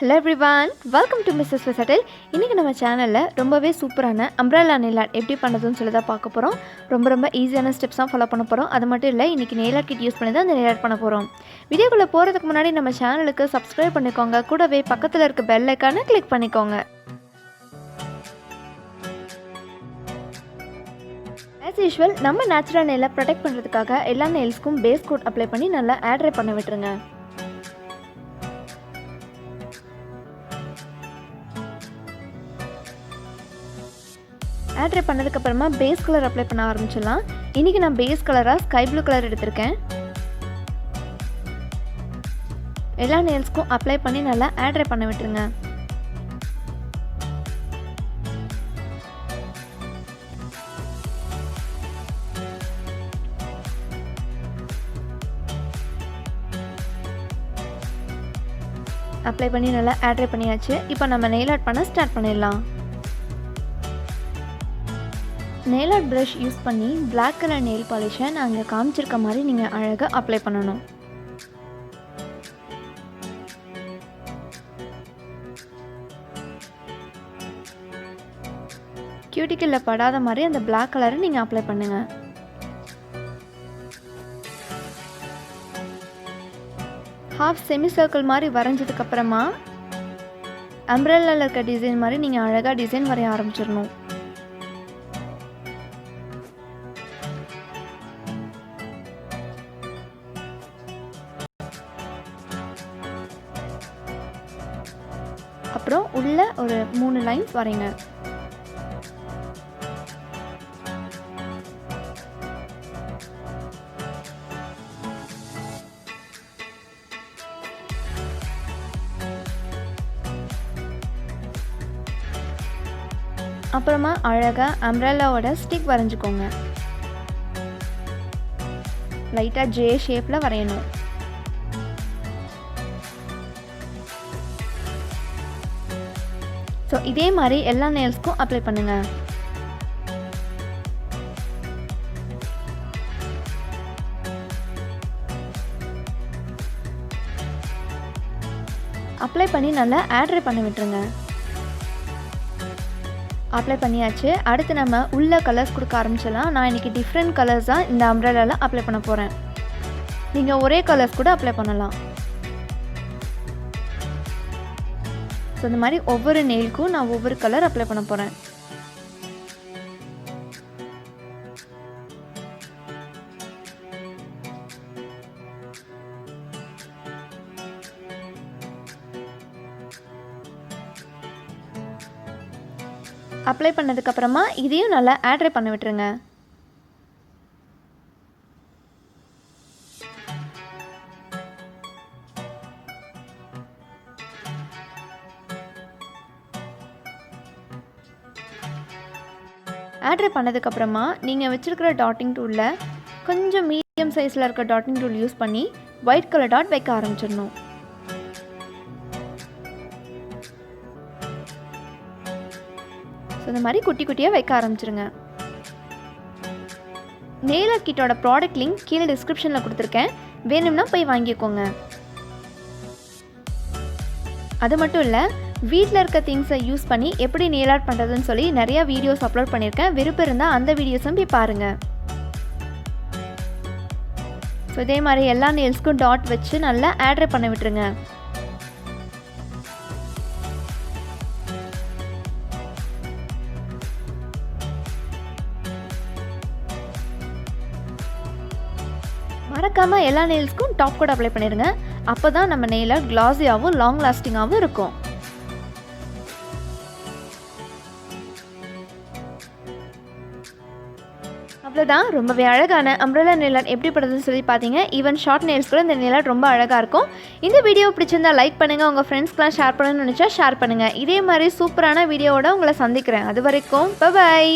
Hello everyone, welcome to Mrs. Versatile. இன்னைக்கு நம்ம சேனல்ல ரொம்பவே சூப்பரான umbrella nail art எப்படி பண்றதுன்னு சொல்லி தான் பார்க்க போறோம். ரொம்ப ஈஸியான ஸ்டெப்ஸ் தான் ஃபாலோ பண்ண போறோம். அது மட்டும் இல்ல இன்னைக்கு nail art kit யூஸ் பண்ணி தான் இந்த nail art பண்ண போறோம். வீடியோக்குள்ள போறதுக்கு முன்னாடி நம்ம சேனலுக்கு subscribe பண்ணிக்கோங்க. கூடவே பக்கத்துல இருக்க bell icon-ஐ click பண்ணிக்கோங்க. As usual, நம்ம natural nail-ஐ protect பண்றதுக்காக எல்லா nails-க்கும் base coat apply பண்ணி நல்லா air dry பண்ண விட்டுருங்க. ஆட்ரை பண்ணதுக்கு அப்புறமா பேஸ் கலர் அப்ளை பண்ண ஆரம்பிச்சிடலாம். இன்னைக்கு நான் பேஸ் கலரா ஸ்கை ப்ளூ கலர் எடுத்திருக்கேன். எல்லா நெயில்ஸ்க்கும் அப்ளை பண்ணி நல்லா ஆட்ரை பண்ண விட்டுருங்க. அப்ளை பண்ணி நல்லா ஆட்ரை பண்ணியாச்சு. இப்போ நம்ம நெயில் ஆர்ட் பண்ண ஸ்டார்ட் பண்ணிடலாம். நெயில் ஆர்ட் ப்ரஷ் யூஸ் பண்ணி பிளாக் கலர் நெயில் பாலிஷை நான் அங்கே காமிச்சிருக்க மாதிரி நீங்கள் அழகாக அப்ளை பண்ணணும். கியூட்டிக்கில் படாத மாதிரி அந்த பிளாக் கலரை நீங்கள் அப்ளை பண்ணுங்கள். ஹாஃப் செமி சர்க்கிள் மாதிரி வரைஞ்சதுக்கப்புறமா அம்ப்ரெல்லாவில் இருக்க டிசைன் மாதிரி நீங்கள் அழகாக டிசைன் வரைய ஆரம்பிச்சிடணும். அப்புறம் உள்ள ஒரு 3 லைன்ஸ் வரைங்க. அப்புறமா அழகா அம்ப்ரெல்லாவோட ஸ்டிக் வரைஞ்சுக்கோங்க. லைட்டா ஜே ஷேப்ல வரையணும். ஸோ இதே மாதிரி எல்லா நெயில்ஸ்க்கும் அப்ளை பண்ணுங்க. அப்ளை பண்ணி நல்லா ஆட்ரை பண்ணி விட்டுருங்க. அப்ளை பண்ணியாச்சு. அடுத்து நம்ம உள்ள கலர்ஸ் கொடுக்க ஆரம்பிச்சிடலாம். நான் இன்னைக்கு டிஃப்ரெண்ட் கலர்ஸ் தான் இந்த அம்ப்ரெல்லாவில் அப்ளை பண்ண போகிறேன். நீங்கள் ஒரே கலர்ஸ் கூட அப்ளை பண்ணலாம். ஸோ இந்த மாதிரி ஒவ்வொரு நெயிலுக்கும் நான் ஒவ்வொரு கலர் அப்ளை பண்ண போகிறேன். அப்ளை பண்ணதுக்கப்புறமா இதையும் நல்லா ஆட்ரை பண்ண விட்டுருங்க. ஆட்ரை பண்ணதுக்கப்புறமா நீங்கள் வச்சுருக்கிற டாட்டிங் டூலில் கொஞ்சம் மீடியம் சைஸில் இருக்க டாட்டிங் டூல் யூஸ் பண்ணி ஒயிட் கலர் டாட் வைக்க ஆரம்பிச்சிடணும். ஸோ இந்த மாதிரி குட்டி குட்டியாக வைக்க ஆரம்பிச்சிருங்க. நெயில் ஆர்ட் கிட்டோட ப்ராடக்ட் லிங்க் கீழே டிஸ்கிரிப்ஷனில் கொடுத்துருக்கேன். வேணும்னா போய் வாங்கிக்கோங்க. அது மட்டும் இல்லை, வீட்டில் இருக்க திங்ஸை யூஸ் பண்ணி எப்படி நெயில் ஆர்ட் பண்ணுறதுன்னு சொல்லி நிறையா வீடியோஸ் அப்லோட் பண்ணியிருக்கேன். விருப்பம் இருந்தால் அந்த வீடியோஸும் போய் பாருங்கள். ஸோ இதே மாதிரி எல்லா நெயில்ஸ்க்கும் டாட் வச்சு நல்லா ஆட்ரை பண்ண விட்டுருங்க. மறக்காமல் எல்லா நெயில்ஸ்க்கும் டாப் கோட் அப்ளை பண்ணிடுங்க. அப்போ தான் நம்ம நெயில் ஆர்ட் கிளாஸியாகவும் லாங் லாஸ்டிங்காகவும் இருக்கும். அவ்வளோதான். ரொம்பவே அழகான அம்ப்ரெல்லா நெயில் ஆர்ட் எப்படி பண்ணுறதுன்னு சொல்லி பார்த்தீங்க. ஈவன் ஷார்ட் நெயில்ஸ் கூட இந்த நெயில் ஆர்ட் ரொம்ப அழகாக இருக்கும். இந்த வீடியோ பிடிச்சிருந்தா லைக் பண்ணுங்கள். உங்கள் ஃப்ரெண்ட்ஸ்க்கெலாம் ஷேர் பண்ணணும்னு நினச்சா ஷேர் பண்ணுங்கள். இதே மாதிரி சூப்பரான வீடியோவோட உங்களை சந்திக்கிறேன். அது வரைக்கும் பை.